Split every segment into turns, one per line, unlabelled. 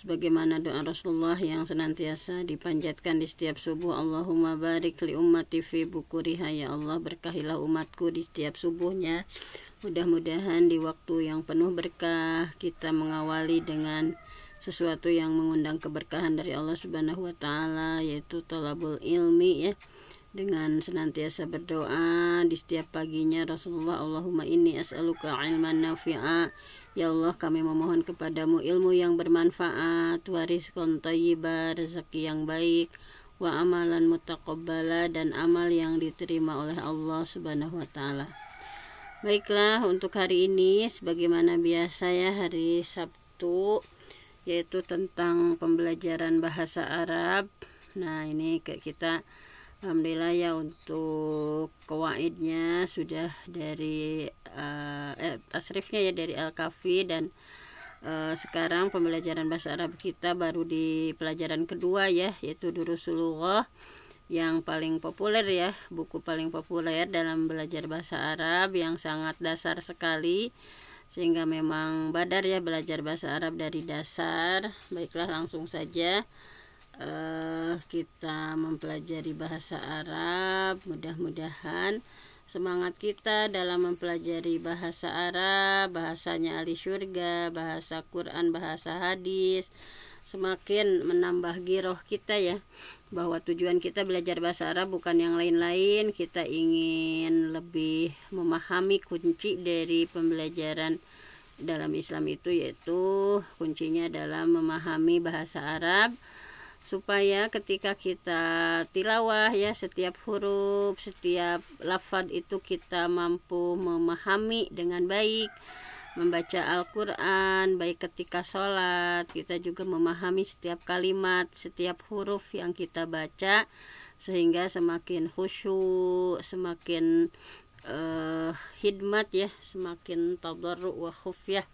sebagaimana doa Rasulullah yang senantiasa dipanjatkan di setiap subuh. Allahumma barik li ummati fi bukuriha, ya Allah berkahilah umatku di setiap subuhnya. Mudah-mudahan di waktu yang penuh berkah kita mengawali dengan sesuatu yang mengundang keberkahan dari Allah Subhanahu wa taala, yaitu thalabul ilmi, ya, dengan senantiasa berdoa di setiap paginya Rasulullah. Allahumma inni as'aluka ilman nafi'a, ya Allah kami memohon kepadamu ilmu yang bermanfaat, wa rizqan thayyiba, rezeki yang baik, wa amalan mutaqabbala, dan amal yang diterima oleh Allah Subhanahu wa taala. Baiklah, untuk hari ini sebagaimana biasa ya, hari Sabtu, yaitu tentang pembelajaran bahasa Arab. Nah, ini kita alhamdulillah ya, untuk kawaidnya sudah dari tasrifnya ya dari Al-Kafi, dan sekarang pembelajaran bahasa Arab kita baru di pelajaran kedua ya, yaitu Durusul Lughah, yang paling populer ya, buku paling populer dalam belajar bahasa Arab, yang sangat dasar sekali, sehingga memang badar ya belajar bahasa Arab dari dasar. Baiklah, langsung saja kita mempelajari bahasa Arab. Mudah-mudahan semangat kita dalam mempelajari bahasa Arab, bahasanya ahli syurga, bahasa Quran, bahasa hadis, semakin menambah giroh kita ya, bahwa tujuan kita belajar bahasa Arab bukan yang lain-lain. Kita ingin lebih memahami kunci dari pembelajaran dalam Islam itu, yaitu kuncinya dalam memahami bahasa Arab, supaya ketika kita tilawah ya, setiap huruf, setiap lafaz itu kita mampu memahami dengan baik. Membaca Al-Quran baik ketika sholat, kita juga memahami setiap kalimat, setiap huruf yang kita baca, sehingga semakin khusyuk, semakin hidmat ya, semakin tadarru' wa khufyah.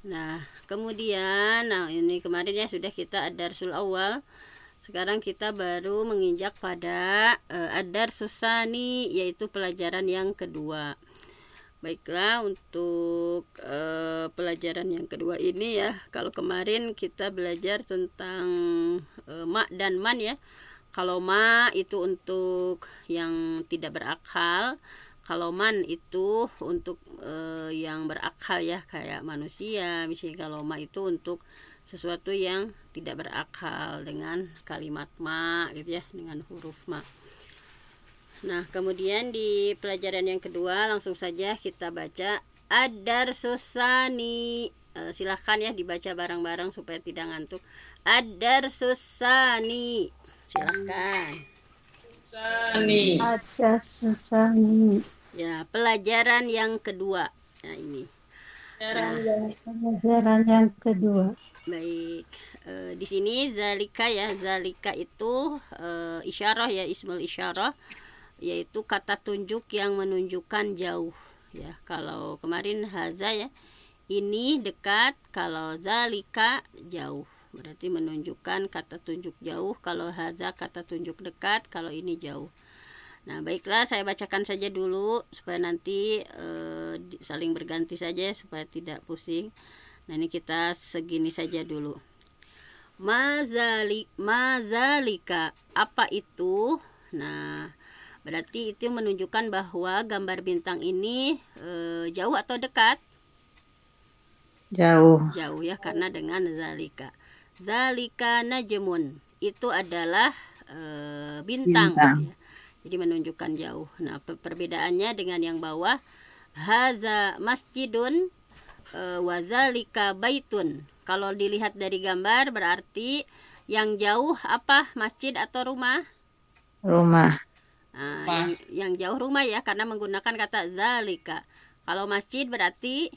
Nah, kemudian ini kemarin ya sudah kita ad-darsul awal. Sekarang kita baru menginjak pada ad-darsus tsani, yaitu pelajaran yang kedua. Baiklah, untuk pelajaran yang kedua ini ya, kalau kemarin kita belajar tentang ma dan man ya. Kalau ma itu untuk yang tidak berakal, kalau man itu untuk yang berakal ya, kayak manusia. Misalnya kalau ma itu untuk sesuatu yang tidak berakal, dengan kalimat ma gitu ya, dengan huruf ma. Nah, kemudian di pelajaran yang kedua langsung saja kita baca ad-darsus tsani. Silahkan ya dibaca bareng-bareng supaya tidak ngantuk. Ad-darsus tsani. Silahkan.
Tsani.
Ad-darsus tsani.
Ya, pelajaran yang kedua. Nah, ini.
Pelajaran yang kedua.
Baik. Di sini zalika ya, zalika itu isyarah ya, ismul isyarah, yaitu kata tunjuk yang menunjukkan jauh ya. Kalau kemarin haza ya, ini dekat. Kalau zalika jauh, berarti menunjukkan kata tunjuk jauh. Kalau haza kata tunjuk dekat, kalau ini jauh. Nah, baiklah, saya bacakan saja dulu supaya nanti saling berganti saja supaya tidak pusing. Nah, ini kita segini saja dulu. Mazalika, apa itu? Nah, berarti itu menunjukkan bahwa gambar bintang ini jauh atau dekat?
Jauh.
Jauh ya, karena dengan zalika. Zalika najmun, itu adalah bintang. Ya. Jadi menunjukkan jauh. Nah, perbedaannya dengan yang bawah, hadza masjidun wa zalika baitun. Kalau dilihat dari gambar berarti yang jauh apa? Masjid atau rumah?
Rumah.
Nah, yang jauh rumah ya, karena menggunakan kata zalika. Kalau masjid berarti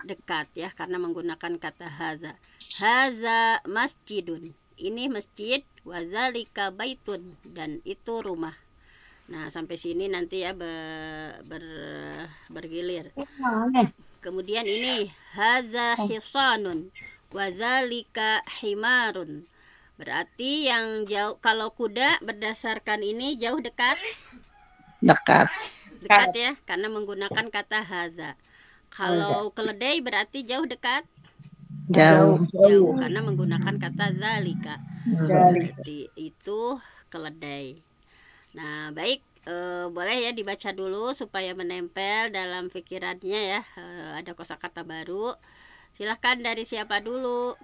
dekat ya, karena menggunakan kata haza. Haza masjidun, ini masjid, wa zalika baitun, dan itu rumah. Nah, sampai sini nanti ya bergilir. Kemudian ini haza hisanun wa zalika himarun. Berarti yang jauh, kalau kuda berdasarkan ini jauh dekat?
Dekat.
Dekat ya, karena menggunakan kata haza. Kalau keledai berarti jauh dekat?
Jauh.
Jauh karena menggunakan kata zalika. Berarti itu keledai. Nah, baik, boleh ya dibaca dulu supaya menempel dalam pikirannya ya. Ada kosakata baru. Silahkan dari siapa dulu?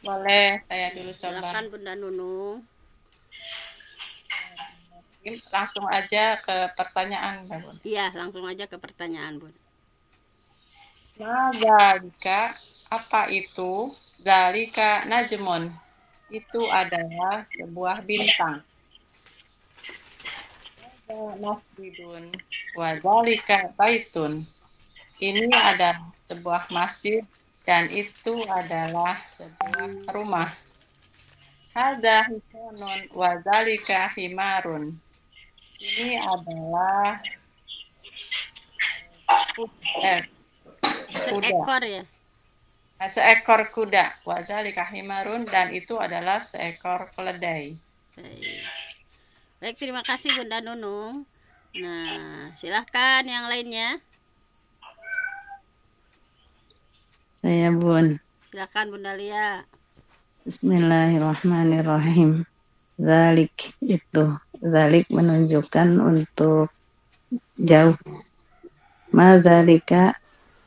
Boleh, saya dulu coba.
Silahkan Bunda Nunung.
Langsung aja ke pertanyaan, Mbak Bun.
Iya, langsung aja ke pertanyaan, Bun.
Zalika, apa itu? Zalika najmun. Itu adalah sebuah bintang. Masjidun wa zalika baitun. Ini adalah sebuah masjid dan itu adalah sebuah rumah. Hadza hisanun wa zalika himarun. Ini adalah kuda.
Seekor ya.
Seekor kuda. Wa zalika himarun dan itu adalah seekor keledai.
Baik. Baik, terima kasih Bunda Nunung. Nah, silahkan yang lainnya.
Saya Bun.
Silahkan Bunda Lia.
Bismillahirrahmanirrahim. Zalik itu. Zalik menunjukkan untuk jauh. Ma zalika,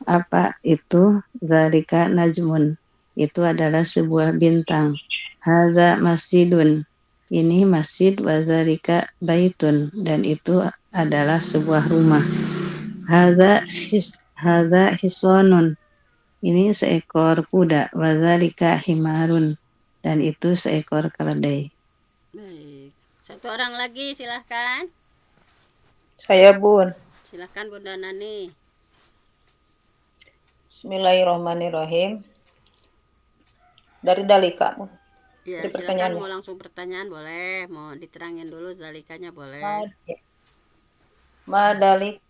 apa itu? Zalika najmun. Itu adalah sebuah bintang. Hadza masjidun. Ini masjid, wa zalika baitun. Dan itu adalah sebuah rumah. Hadza hisonun. Ini seekor kuda, wazalika himarun, dan itu seekor keledai.
Baik. Satu orang lagi silahkan.
Saya Bun.
Silahkan Bunda Nani.
Bismillahirrahmanirrahim. Dari Dalika.
Ya,
Dari
silahkan
pertanyaannya.
mau langsung pertanyaan boleh, mau diterangin dulu zalikanya boleh.
Madalik,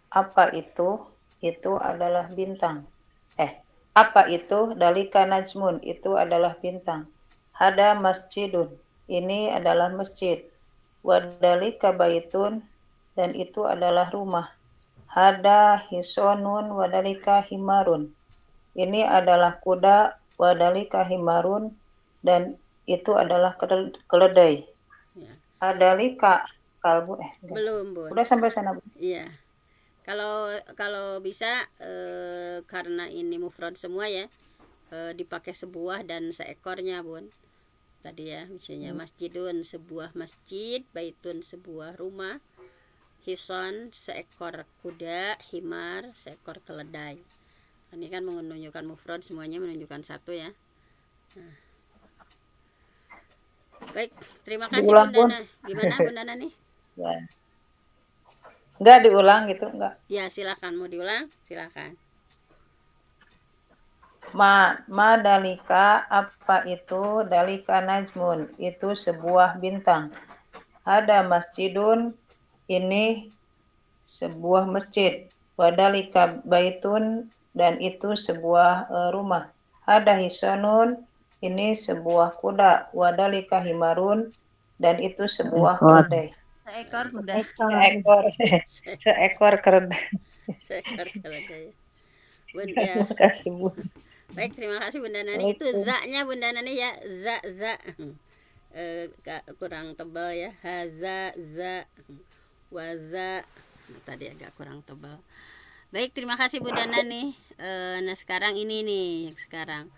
apa itu? Itu adalah bintang. Apa itu? Dalika najmun, itu adalah bintang. Hada masjidun, ini adalah masjid. Wadalika baitun, dan itu adalah rumah. Hada hisonun, wadalika himarun. Ini adalah kuda, wadalika himarun, dan itu adalah keledai.
Ya.
Adalika kalbu.
Belum, Bun.
Udah sampai sana, Bu.
Iya. Kalau bisa karena ini mufrad semua ya, dipakai sebuah dan seekornya, Bun. Tadi ya, misalnya masjidun sebuah masjid, baitun sebuah rumah, hison seekor kuda, himar seekor keledai. Ini kan menunjukkan mufrad, semuanya menunjukkan satu ya. Nah. Baik, terima kasih
Diulang,
Bunda. Gimana Bunda Nani?
Ya. Enggak diulang gitu, enggak.
Ya, silakan mau diulang, silakan.
Ma dalika, apa itu? Dalika najmun, itu sebuah bintang. Ada masjidun, ini sebuah masjid. Wadalika baitun, dan itu sebuah rumah. Ada hisanun, ini sebuah kuda. Wadalika himarun, dan itu sebuah keledai.
Seekor kuda.
Seekor keledai.
Seekor keledai. Bun, ya.
Terima kasih, Bu.
Baik, terima kasih Bunda Nani. Itu za-nya Bunda Nani ya, za. Kurang tebal ya. Haza, za, waza. Tadi agak kurang tebal. Baik, terima kasih Bunda Nani. Nah sekarang ini nih, sekarang.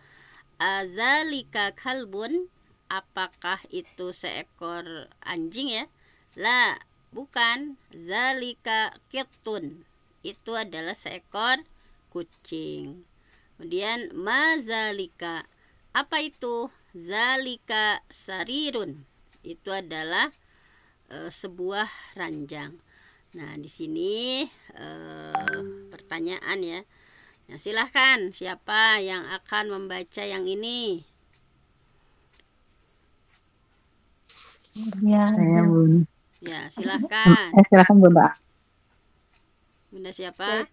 Azalika kalbun, apakah itu seekor anjing ya? La, bukan. Zalika kitun, itu adalah seekor kucing. Kemudian mazalika, apa itu? Zalika sarirun, itu adalah sebuah ranjang. Nah di sini pertanyaan ya. Nah, silahkan siapa yang akan membaca yang ini?
Ya, saya Bun.
Ya, silahkan.
Silakan Bunda.
Bunda siapa?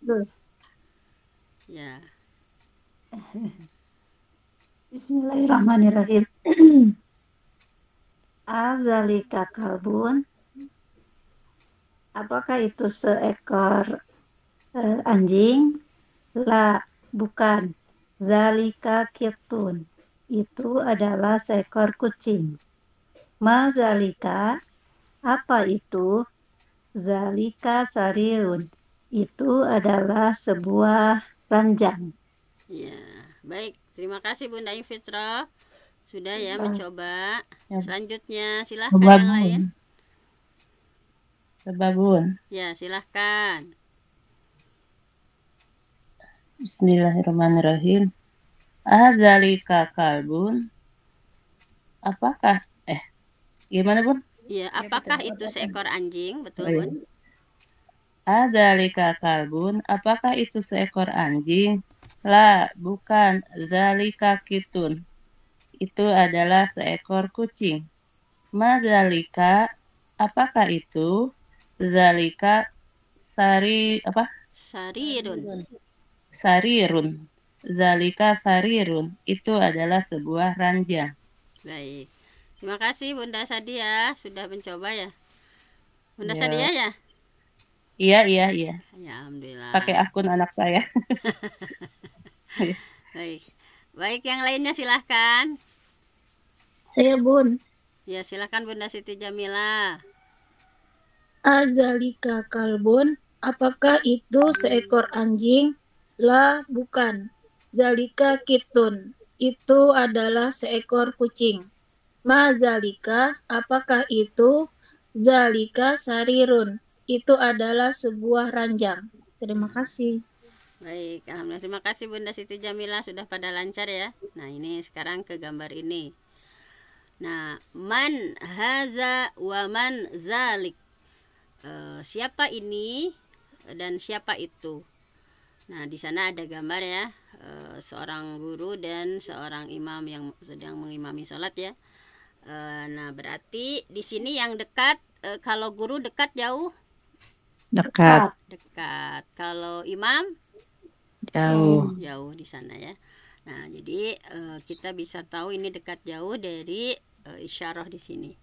Ya.
Bismillahirrahmanirrahim. Azalika kalbun. Apakah itu seekor anjing? La,
bukan. Zalika kitun, itu adalah seekor kucing. Ma zalika, apa itu? Zalika sarirun, itu adalah sebuah ranjang.
Ya, baik. Terima kasih Bunda Ifitra. Sudah ya
Bang.
mencoba.
Ya.
Selanjutnya silahkan
Coba
yang lain.
Bun. Coba Bun.
Ya, silahkan.
Bismillahirrahmanirrahim. Adzalika kalbun. Apakah gimana Bun?
Ya, apakah itu seekor anjing? Betul,
Oh, iya.
Bun?
Adzalika kalbun. Apakah itu seekor anjing? La, bukan. Zalika kitun. Itu adalah seekor kucing. Madzalika, apakah itu? Zalika
Sarirun.
sarirun. Zalika sarirun. Itu adalah sebuah ranjang.
Baik. Terima kasih Bunda Sadia sudah mencoba ya. Bunda
Ya.
Sadia ya?
Iya.
Ya, alhamdulillah.
Pakai akun anak saya.
Baik. Baik, yang lainnya silahkan.
Saya Bun.
Ya, silahkan Bunda Siti Jamila.
Azalika kalbun, apakah itu seekor anjing? La, bukan. Zalika kitun, itu adalah seekor kucing. Ma zalika, apakah itu? Zalika sarirun, itu adalah sebuah ranjang. Terima kasih.
Baik, alhamdulillah. Terima kasih Bunda Siti Jamila sudah pada lancar ya. Nah, ini sekarang ke gambar ini. Nah, man haza wa man zalik. Siapa ini dan siapa itu? Nah, di sana ada gambar ya, seorang guru dan seorang imam yang sedang mengimami sholat ya. Nah, berarti di sini yang dekat, kalau guru dekat jauh?
Dekat.
Dekat. Kalau imam?
Jauh.
Jauh di sana ya. Nah, jadi kita bisa tahu ini dekat jauh dari isyarah di sini.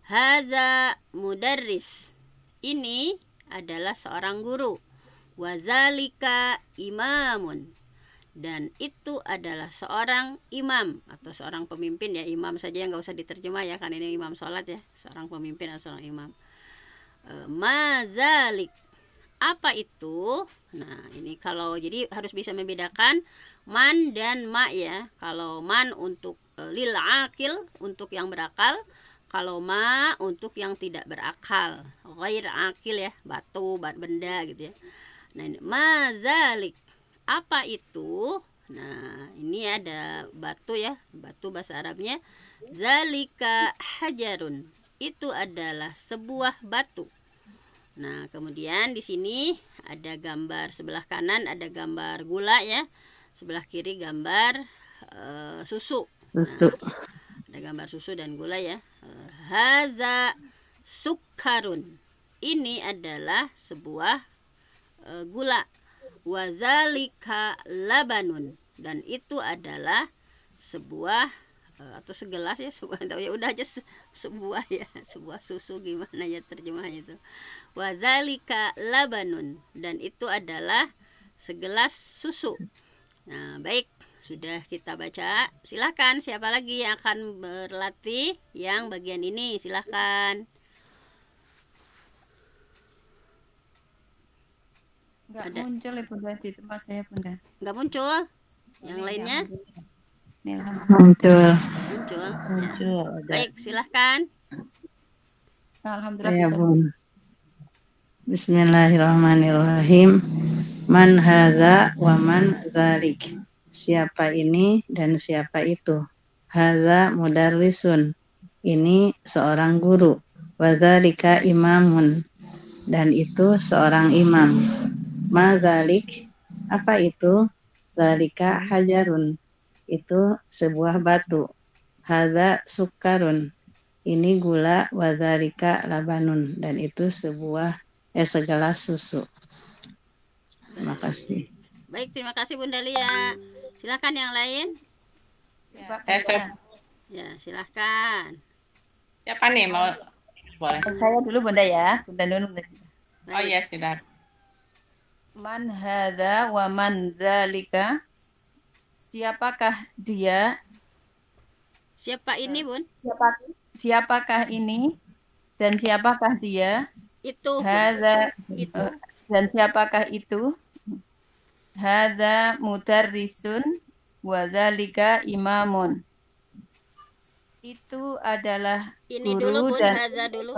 Hadza mudarris. Ini adalah seorang guru. Wazalika imamun. Dan itu adalah seorang imam atau seorang pemimpin ya. Imam saja yang nggak usah diterjemah ya, karena ini imam sholat ya. Seorang pemimpin atau seorang imam. Mazalik. Apa itu? Nah, ini kalau jadi harus bisa membedakan man dan ma ya. Kalau man untuk lil akil, untuk yang berakal. Kalau ma untuk yang tidak berakal, ghair akil ya, batu, benda gitu ya. Nah, ini mazalik. Apa itu? Nah, ini ada batu ya, batu bahasa Arabnya. Zalika hajarun. Itu adalah sebuah batu. Nah, kemudian di sini ada gambar sebelah kanan ada gambar gula ya. Sebelah kiri gambar susu. Nah, ada gambar susu dan gula ya. Hadza sukkarun. Ini adalah sebuah gula. Wazalika labanun. Dan itu adalah sebuah atau segelas ya, sebuah ya udah aja sebuah ya, sebuah susu, gimana ya terjemahnya itu. Wazalika labanun. Dan itu adalah segelas susu. Nah, baik. Sudah kita baca. Silakan siapa lagi yang akan berlatih yang bagian ini? Silakan.
Enggak muncul ya Bunda di tempat saya Bunda.
Enggak muncul? Yang lainnya?
Muncul.
Muncul.
Muncul.
Ya. Baik, silakan.
Alhamdulillah
Ya,
bisa.
Bun. Bismillahirrahmanirrahim. Man hadza wa man dzalik. Siapa ini dan siapa itu? Hadza mudarrisun. Ini seorang guru. Wa dzalika imamun. Dan itu seorang imam. Ma dzalik, apa itu? Dzalika hajarun. Itu sebuah batu. Hadza sukkarun. Ini gula. Wa dzalika labanun. Dan itu segelas susu. Terima kasih.
Baik, terima kasih Bunda Lia. Silakan yang lain. Ya, silakan.
Siapa nih mau? Boleh.
Saya dulu Bunda ya. Bunda dulu.
Oh iya, sudah.
Man hadza wa man zalika. siapakah dia?
Siapa ini, Bun?
Siapakah ini? Dan siapakah dia?
Itu, Bun.
Hadza
Itu.
dan siapakah itu? Hadza mudarrisun wa dzalika imamun. Itu adalah
Ini dulu,
guru
Bun.
dan
Hadza dulu.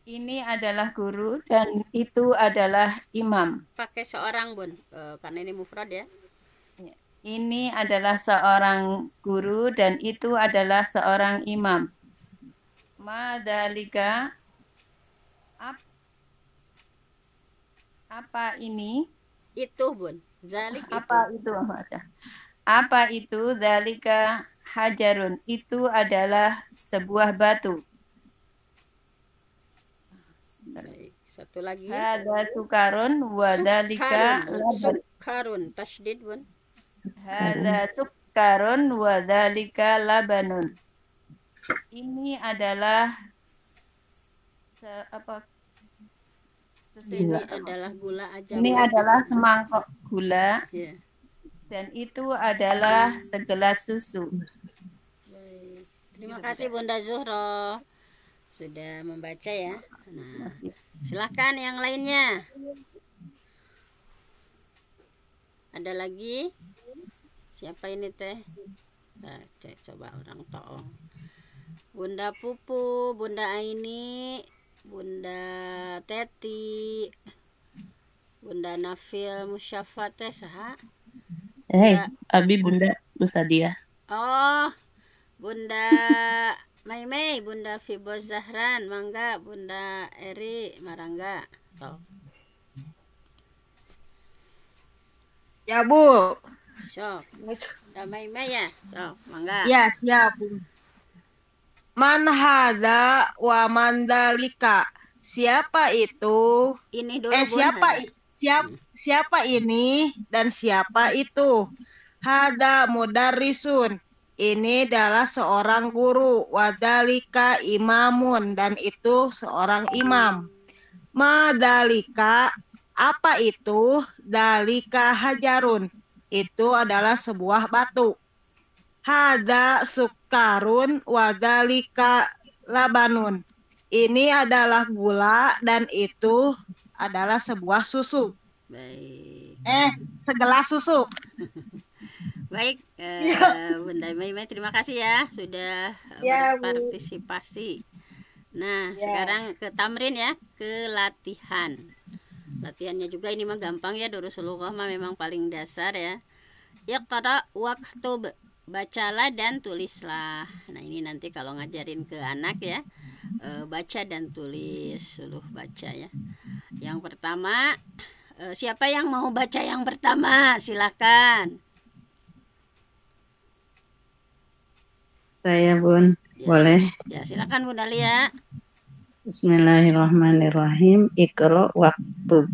Ini
adalah guru dan itu adalah imam.
pakai seorang, Bun. Karena ini mufrad ya.
Ini adalah seorang guru dan itu adalah seorang imam. Madzalika, apa ini?
Itu, Bun. Zalik
Apa itu? Apa itu? Dzalika hajarun. Itu adalah sebuah batu.
Baik. Satu lagi.
Hadza sukarun wa dzalika laban.
Sukarun. Tasydid, Bun.
Hadza sukarun wa dzalika labanun. Ini adalah
Ini adalah gula aja.
Ini adalah semangkok gula.
Ya.
Dan itu adalah segelas susu.
Baik. Terima kasih Bunda Zuhro sudah membaca ya. Nah, silakan yang lainnya. Ada lagi? Siapa ini teh? Nah, coba orang toong. Bunda Pupu, Bunda Aini, Bunda Teti, Bunda Nafil Musyafa teh saha?
Abi Bunda Nusadia.
Oh, Bunda Maimei, Bunda Fibo Zahran, mangga Bunda Eri Marangga. Oh.
Ya Bu.
Sok. Bunda Maimei ya. Sok, mangga.
Ya siap. Man hadza wa man dzalika. Siapa itu?
Ini dulu
Siapa ini dan siapa itu? Hada mudarrisun. Ini adalah seorang guru. Wadalika imamun. Dan itu seorang imam. Madalika. Apa itu? Dalika hajarun. Itu adalah sebuah batu. Hada sukarun. Wadalika labanun. Ini adalah gula dan itu adalah sebuah susu.
Baik.
Segelas susu.
Baik, Bunda Maimai terima kasih ya sudah berpartisipasi. Nah, sekarang ke tamrin ya, ke latihan. Latihannya juga ini mah gampang ya, Durusul Lughah mah memang paling dasar ya. Iqra waktub, bacalah dan tulislah. Nah, ini nanti kalau ngajarin ke anak ya, baca dan tulis, suruh baca ya. Yang pertama, siapa yang mau baca yang pertama? Silakan.
Saya Bun,
Ya,
boleh?
Ya, silakan Bunda Lia.
Bismillahirrahmanirrahim. Iqra waktub,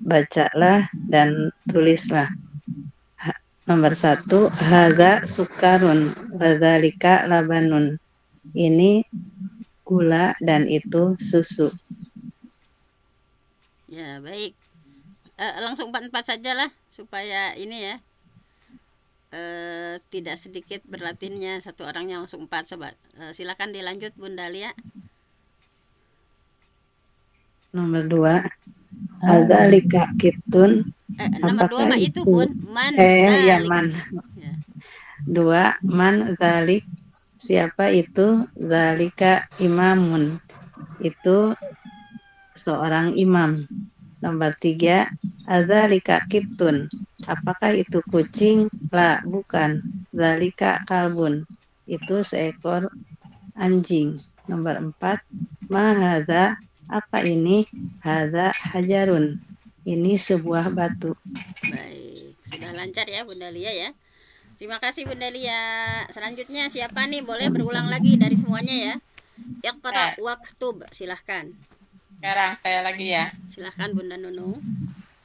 bacalah dan tulislah. Nomor 1, hadza sukarun wadzalika labanun. Ini gula dan itu susu.
Ya, baik. Langsung 4-4 sajalah supaya ini ya. Tidak sedikit berlatihnya, satu orangnya langsung 4 sobat. Silakan dilanjut Bunda Lia.
Nomor 2, hadzalika kitun.
Nomor 2 mah itu Bun, man.
Ya man. Ya. 2, man zalik. Siapa itu? Zalika imamun. Itu seorang imam. Nomor 3, azalika kitun. Apakah itu kucing? La, bukan. Zalika kalbun. Itu seekor anjing. Nomor 4, ma hadza. Apa ini? Hadza hajarun. Ini sebuah batu.
Baik, sudah lancar ya Bunda Lia ya. Terima kasih Bunda Lia. Selanjutnya siapa nih? Boleh berulang lagi dari semuanya ya. Iqra waktub, silahkan.
Sekarang saya lagi ya.
Silahkan Bunda Nunung.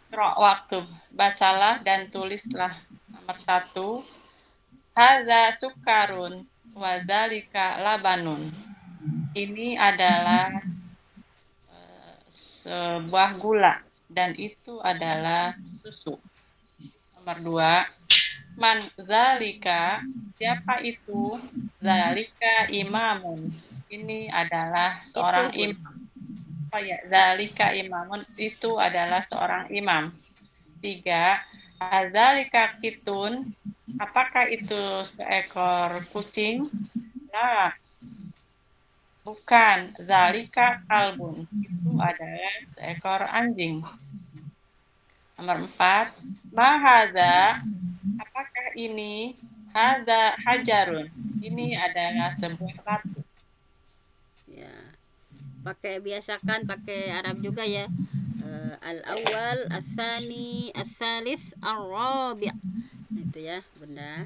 Iqra waktub, bacalah dan tulislah. Nomor 1, hadza sukarun wa dzalika labanun. Ini adalah sebuah gula dan itu adalah susu. Nomor 2, Man zalika, siapa itu? Zalika imamun. Ini adalah seorang
Bun.
imam. Oh ya, zalika imamun itu adalah seorang imam. 3. Zalika kitun, apakah itu seekor kucing? Nah, bukan. Zalika kalbun, itu adalah seekor anjing. Nomor 4. Mahadza, apakah ini? Hadza hajarun, ini adalah sebuah batu.
Ya. Biasakan pakai Arab juga ya. Al-awwal, al-thani, al-thalith, al-rabi'. Itu ya, Bunda.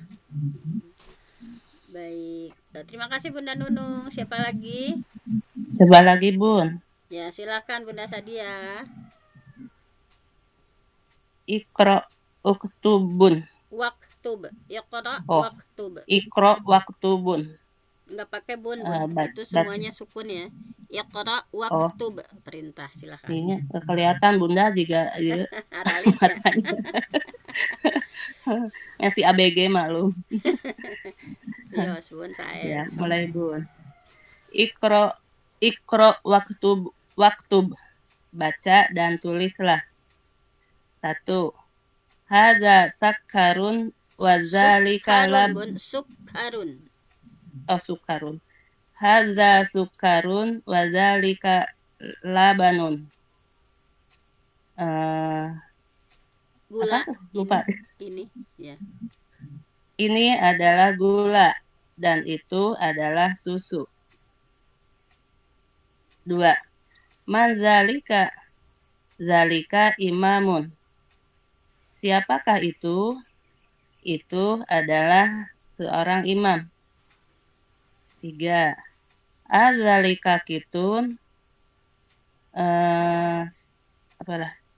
Baik. Terima kasih Bunda Nunung. Siapa lagi?
Coba lagi, Bun.
Ya, silakan Bunda Sadia.
Ikro uktubun.
Waktub. Iqra
Oh.
waktub.
Ikro waktubun.
Enggak pakai bun. Itu semuanya sukun ya. Iqra waktub. Perintah, silakan.
Ini kelihatan Bunda juga matanya. Ngasih ABG maklum.
Yos, Bun saya.
Ya, mulai Bun. Ikro waktub. Baca dan tulislah. 1. Hadza sakarun wa zalika labun.
Sukarun.
Oh, sukarun. Hadza sukarun wa zalika labanun.
Gula.
Lupa.
Ini ya.
Ini adalah gula dan itu adalah susu. 2. Man zalika. Zalika imamun. Siapakah itu? Itu adalah seorang imam. 3. Azalika kitun.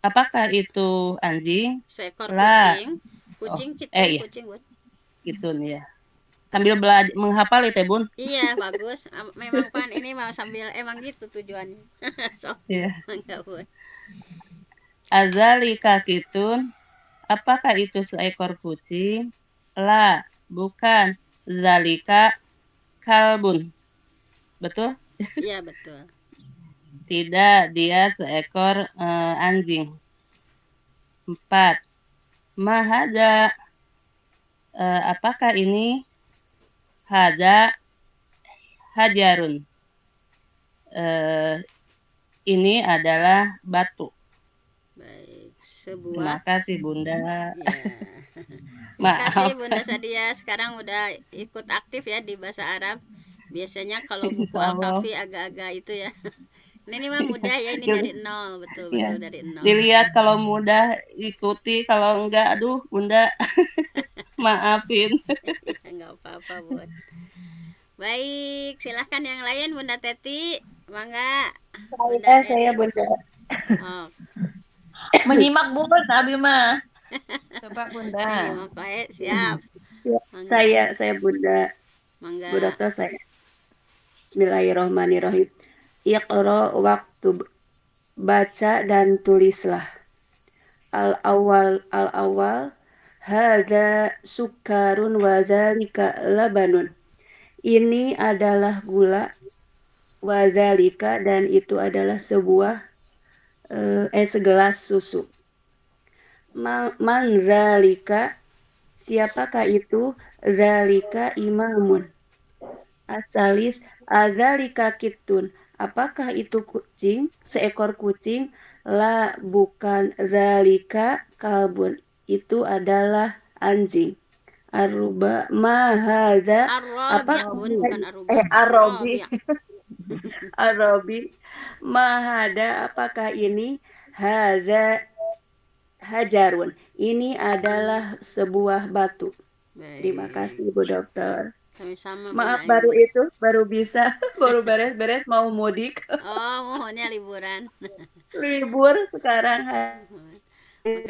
Apakah itu anjing?
Seekor kucing. Kucing kita
iya.
kucing, Bun.
Kitun ya. Sambil belajar menghafal itu, Bun.
Iya, bagus. Memang Pan ini mau sambil emang gitu tujuannya. So,
iya.
Enggak, Bun.
Azalika kitun. Apakah itu seekor kucing? La, bukan. Zalika kalbun. Betul?
Iya, betul.
Tidak, dia seekor anjing. 4. Mahada. Apakah ini? Hada hajarun. Ini adalah batu.
Baik,
Terima kasih Bunda.
Ya. Terima kasih Bunda Sadia. Sekarang udah ikut aktif ya di bahasa Arab. Biasanya kalau buku Al-Kafi agak-agak itu ya. Ini mah mudah ya, ini dari nol, betul
ya.
Dari nol.
Dilihat kalau mudah ikuti, kalau enggak aduh Bunda maafin.
Enggak apa-apa, Bun. Baik, silahkan yang lain Bunda Teti. Mangga.
Saya Bunda.
Oh.
Menyimak Bun, Abi mah. Coba Bunda.
Menyimak baik, siap.
Ya, saya Bunda.
Mangga.
Bu Dokter saya. Bismillahirrahmanirrahim. Iqra waktub. Baca dan tulislah. Al-awwal hadza sukarun wa dzalika labanun. Ini adalah gula, wa dzalika, dan itu adalah segelas susu. Man dzalika, siapakah itu? Dzalika imamun. Asalis adzalika kitun. Apakah itu kucing? Seekor kucing? La, bukan. Dzalika kalbun. Itu adalah anjing. Aruba mahadza. Apa? Arabi. Arabi. Mahada, apakah ini? Hadza hajarun. Ini adalah sebuah batu.
Baik.
Terima kasih Bu Dokter.
Sama-sama.
Maaf baru bisa, baru beres-beres mau mudik.
Oh, mohonnya liburan.
Libur sekarang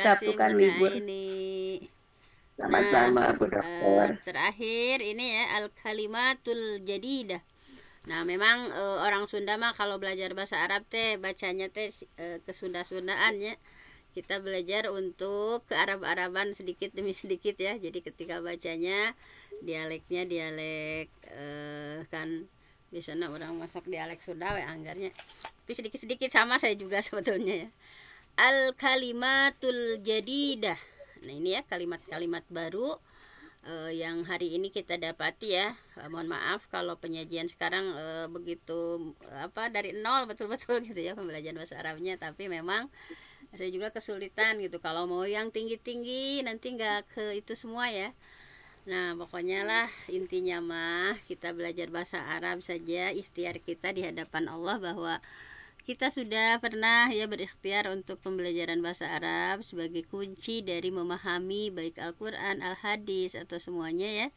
Sabtu kan libur.
Ini.
Sama-sama Bu Dokter.
Terakhir ini ya al-kalimatul jadidah. Nah, memang orang Sunda mah kalau belajar bahasa Arab teh bacanya teh kesunda-sundaan ya. kita belajar untuk ke Arab-Araban sedikit demi sedikit ya. Jadi ketika bacanya dialeknya dialek kan biasanya orang masak dialek Sunda anggarnya. Tapi sedikit-sedikit sama saya juga sebetulnya ya. Al kalimatul jadidah. Nah, ini ya kalimat-kalimat baru yang hari ini kita dapati ya. Mohon maaf kalau penyajian sekarang begitu dari nol betul-betul gitu ya pembelajaran bahasa Arabnya, tapi memang saya juga kesulitan gitu kalau mau yang tinggi-tinggi nanti nggak ke itu semua ya. Nah pokoknya lah intinya mah kita belajar bahasa Arab saja, ikhtiar kita di hadapan Allah bahwa kita sudah pernah ya berikhtiar untuk pembelajaran bahasa Arab sebagai kunci dari memahami baik Al-Quran, Al-Hadis atau semuanya ya.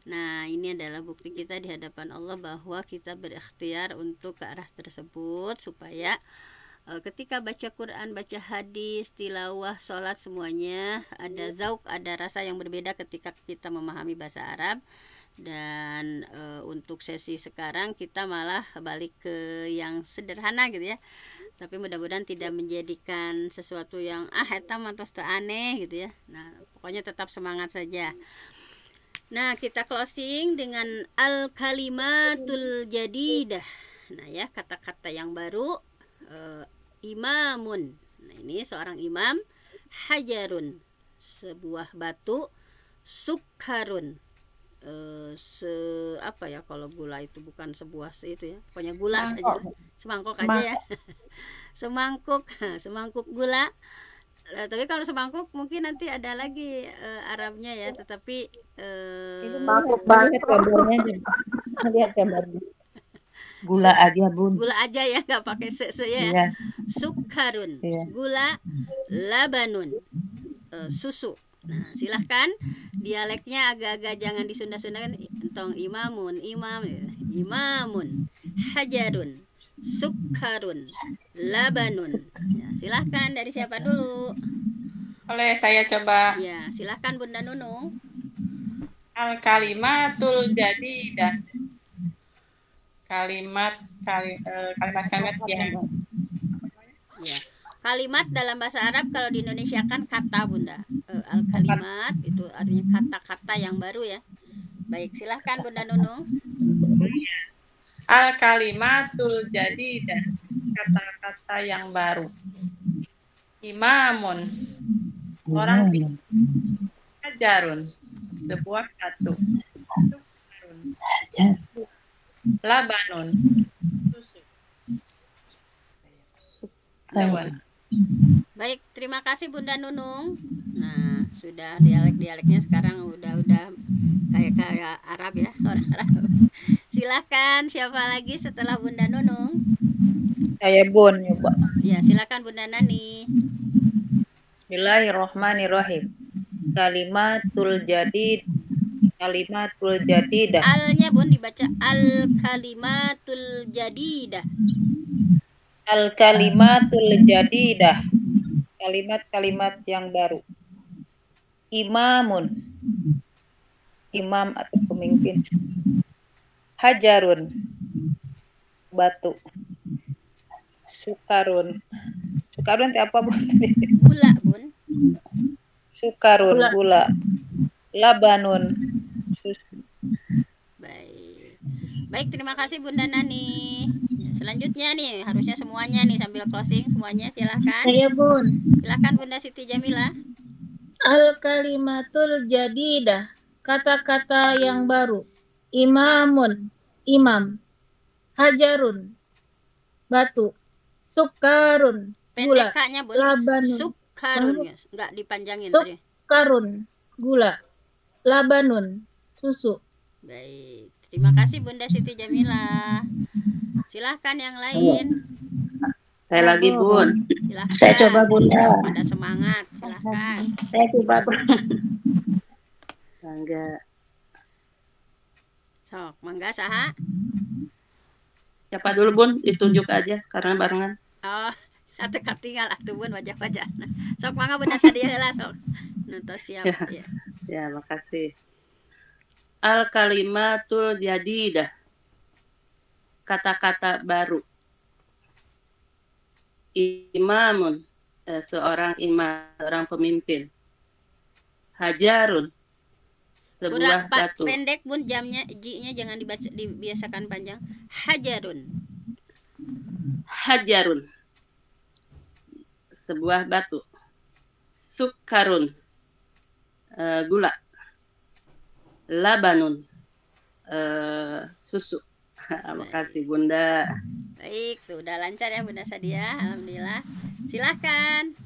Nah ini adalah bukti kita di hadapan Allah bahwa kita berikhtiar untuk ke arah tersebut supaya ketika baca Quran, baca hadis, tilawah, sholat semuanya ada zauk, ada rasa yang berbeda ketika kita memahami bahasa Arab. Dan untuk sesi sekarang kita malah balik ke yang sederhana gitu ya. Tapi mudah-mudahan tidak menjadikan sesuatu yang etam atau aneh gitu ya. Nah pokoknya tetap semangat saja. Nah kita closing dengan al kalimatul jadidah. Nah ya kata-kata yang baru. Imamun, nah ini seorang imam. Hajarun, sebuah batu. Sukharun, kalau gula itu bukan sebuah itu ya, pokoknya gula aja, semangkuk aja ya. semangkuk gula. Tapi kalau semangkuk mungkin nanti ada lagi Arabnya ya, tetapi
itu mangkuk banget gambarnya. Lihat gambarnya.
Gula aja bun.
Gula aja ya, nggak pakai se ya.
Iya.
Sukharun,
Iya.
gula. Labanun, susu. Nah silahkan dialeknya agak-agak jangan disunda-sundakan. Entong imamun, imamun, hajarun, sukharun, labanun. Ya, silahkan dari siapa dulu?
Boleh saya coba.
Ya silahkan Bunda Nunung.
Al kalimatul jadidah. Kalimat yang
ya. Kalimat dalam bahasa Arab kalau di Indonesia kan kata Bunda. Al kalimat itu artinya kata-kata yang baru ya. Baik, silahkan Bunda Nunung.
Al kalimatul jadidah, kata-kata yang baru. Imamun, orang hajarun, sebuah batu. Labanun, susu.
Baik, terima kasih Bunda Nunung. Nah, sudah dialek-dialeknya sekarang udah kayak Arab ya, orang Arab. Silakan siapa lagi setelah Bunda Nunung?
Saya Bun nyoba.
Ya, silakan Bunda Nani.
Bismillahirrahmanirrahim. Kalimatul jadidah.
Alnya Bun dibaca al kalimatul jadidah.
Al kalimatul jadidah. Kalimat-kalimat yang baru. Imamun, imam atau pemimpin. Hajarun, batu. Sukharun itu apa Bun?
Gula Bun.
Sukharun, gula. Labanun, susu.
Baik, terima kasih Bunda Nani. Selanjutnya nih, harusnya semuanya nih sambil closing semuanya silahkan.
Saya Bun.
Silahkan Bunda Siti Jamila.
Al kalimatul jadidah, kata-kata yang baru. Imamun, imam. Hajarun, batu. Sukharun, gula.
Pendeknya Bun.
Labanun.
Sukharun, enggak dipanjangin tadi.
Sukharun, gula. Labanun, susu.
Baik. Terima kasih Bunda Siti Jamila. Silahkan yang lain.
Saya lagi Bun.
Silahkan.
Saya coba Bunda.
Pada semangat. Silahkan.
Saya coba
Mangga.
Sok, mangga saha?
Siapa dulu Bun? Ditunjuk aja sekarang barengan.
Oh, atuh katinggal atuh Bun wajah-wajah. Sok mangga Bunda Sadia lah sok. Nonton siap ya.
Ya, makasih. Al kalimatul jadidah, kata-kata baru. Imamun, seorang imam, seorang pemimpin. Hajarun, sebuah batu.
Pendek Bun, jamnya ji-nya jangan dibiasakan panjang. Hajarun.
Hajarun, sebuah batu. Sukarun, gula. Labanun, susu. Makasih Bunda.
Baik, tuh udah lancar ya Bunda Sadia, alhamdulillah. Silahkan.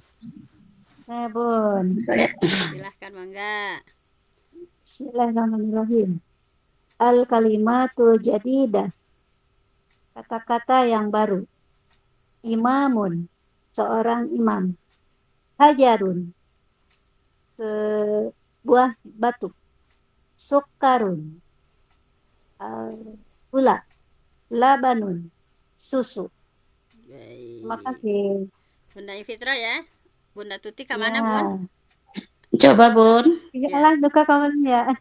Nah, Bun.
Silahkan mangga.
Bismillahirrahmanirrahim. Al-kalimatul jadidah. Kata-kata yang baru. Imamun, seorang imam. Hajarun, sebuah batu. Sukarun, gula. Labanun, susu.
Baik.
Terima kasih.
Bunda Fitra ya. Bunda Tuti ke mana, Bun?
Coba Bun.
Iyalah, duka kamarnya.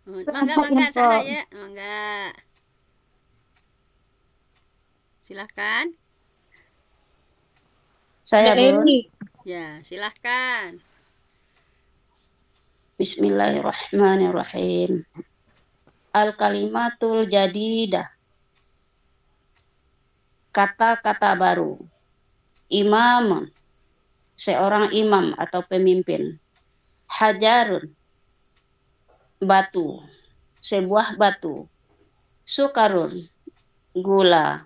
Mangga saya. Mangga. Silahkan.
Saya Bun.
Ya, silahkan.
Bismillahirrahmanirrahim. Al-kalimatul jadidah. Kata-kata baru. Imam, seorang imam atau pemimpin. Hajarun, batu, sebuah batu. Sukarun, gula.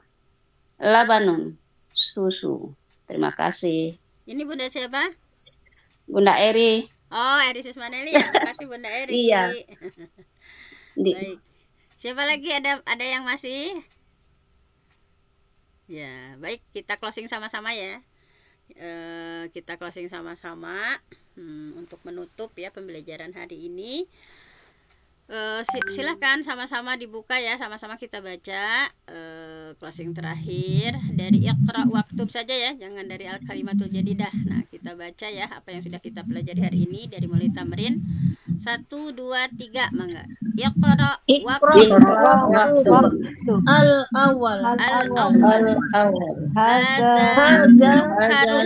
Labanun, susu. Terima kasih.
Ini Bunda siapa?
Bunda Eri.
Oh, Eri Susmaneli ya. Terima kasih Bunda Eri.
Iya.
Baik. Siapa lagi, ada yang masih? Ya, baik, kita closing sama-sama ya. Kita closing sama-sama untuk menutup ya pembelajaran hari ini. Silahkan sama-sama dibuka ya, sama-sama kita baca closing terakhir dari Iqra waktub saja ya, jangan dari Al-Kalimatul Jadidah. Nah, kita baca ya apa yang sudah kita pelajari hari ini dari mulai tamrin 1, 2, 3, mangga. Iqra waktub
Al-awwal.
Hadza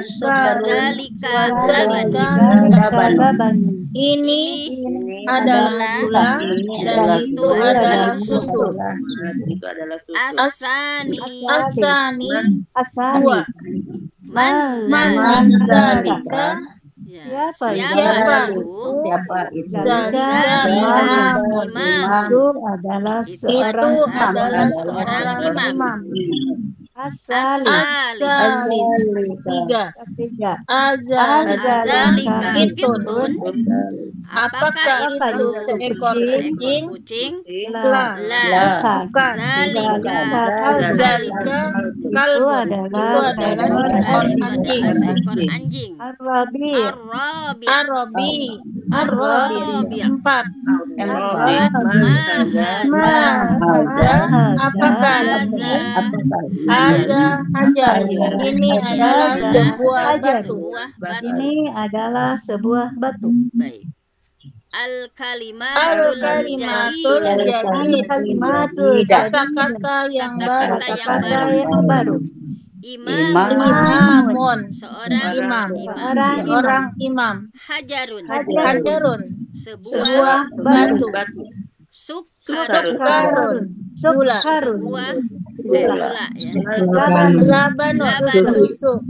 sukarun laban. Ini adalah gula dan itu adalah susu. Asani dua. Manzalika. Siapa itu?
Itu adalah seorang imam.
Asalis 3. Azzalikitun. Apakah itu seekor kucing? La. Bukan. Zalika kalbun. Itu adalah seekor anjing. Arabi 4. Apakah ini? Hajar. Ini adalah sebuah batu.
Ini adalah sebuah batu.
Baik. Al-kalimatul
Kalimatul
kata-kata yang
baru.
Imamun, seorang
imam.
Hajarun,
sebuah batu.
Sukarun,
gula.
Ya.
Labanun,
susu.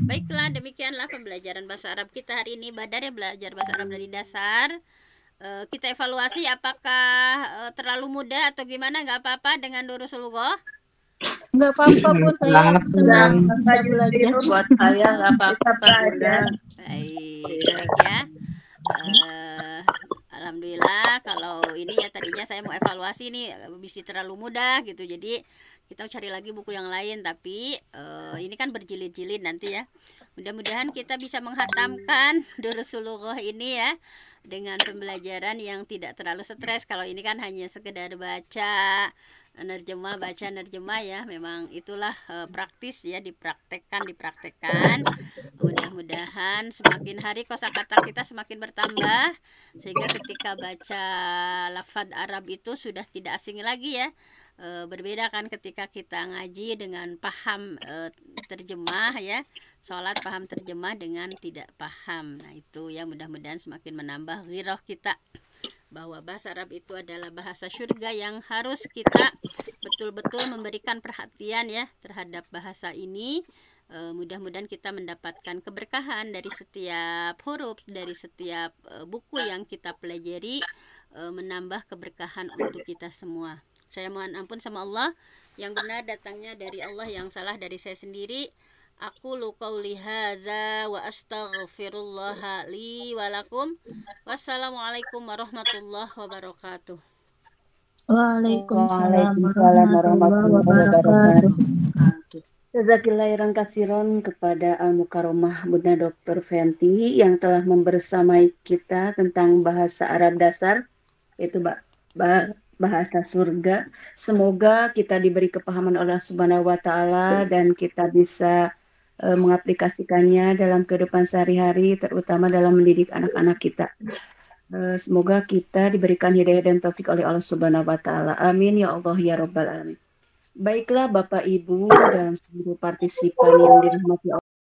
Baiklah, demikianlah pembelajaran bahasa Arab kita hari ini. Badar ya, belajar bahasa Arab dari dasar. Kita evaluasi apakah terlalu mudah atau gimana. Nggak apa-apa dengan Durusulullah.
Nggak apa-apa Bun, saya senang bisa belajar.
Buat saya nggak apa-apa Bunda.
Baik ya. Alhamdulillah, kalau ini ya tadinya saya mau evaluasi nih bisa terlalu mudah gitu, jadi kita cari lagi buku yang lain, tapi ini kan berjilid-jilid nanti ya. Mudah-mudahan kita bisa menghatamkan Durusulullah ini ya dengan pembelajaran yang tidak terlalu stres. Kalau ini kan hanya sekedar baca nerjemah ya, memang itulah praktis ya, dipraktekkan. Mudah-mudahan semakin hari kosakata kita semakin bertambah, sehingga ketika baca lafaz Arab itu sudah tidak asing lagi ya. Berbeda kan ketika kita ngaji dengan paham terjemah ya, sholat paham terjemah dengan tidak paham. Nah itu ya, mudah-mudahan semakin menambah ghirah kita bahwa bahasa Arab itu adalah bahasa surga yang harus kita betul-betul memberikan perhatian ya terhadap bahasa ini. Mudah-mudahan kita mendapatkan keberkahan dari setiap huruf, dari setiap buku yang kita pelajari, menambah keberkahan untuk kita semua. Saya mohon ampun sama Allah, yang benar datangnya dari Allah, yang salah dari saya sendiri. Aku qauli hadza wa astaghfirullah li wa lakum. Wassalamualaikum warahmatullahi wabarakatuh.
Waalaikumsalam warahmatullahi wabarakatuh.
Jazakillahirran kasiron kepada Al-Mukarramah Bunda Dr. Fenty yang telah membersamai kita tentang bahasa Arab dasar, yaitu bahasa surga. Semoga kita diberi kepahaman oleh Allah Subhanahu wa Ta'ala dan kita bisa mengaplikasikannya dalam kehidupan sehari-hari, terutama dalam mendidik anak-anak kita. Semoga kita diberikan hidayah dan taufik oleh Allah Subhanahu wa Ta'ala. Amin ya Allah ya Rabbal alamin. Baiklah Bapak Ibu dan seluruh partisipan yang dirahmati Allah.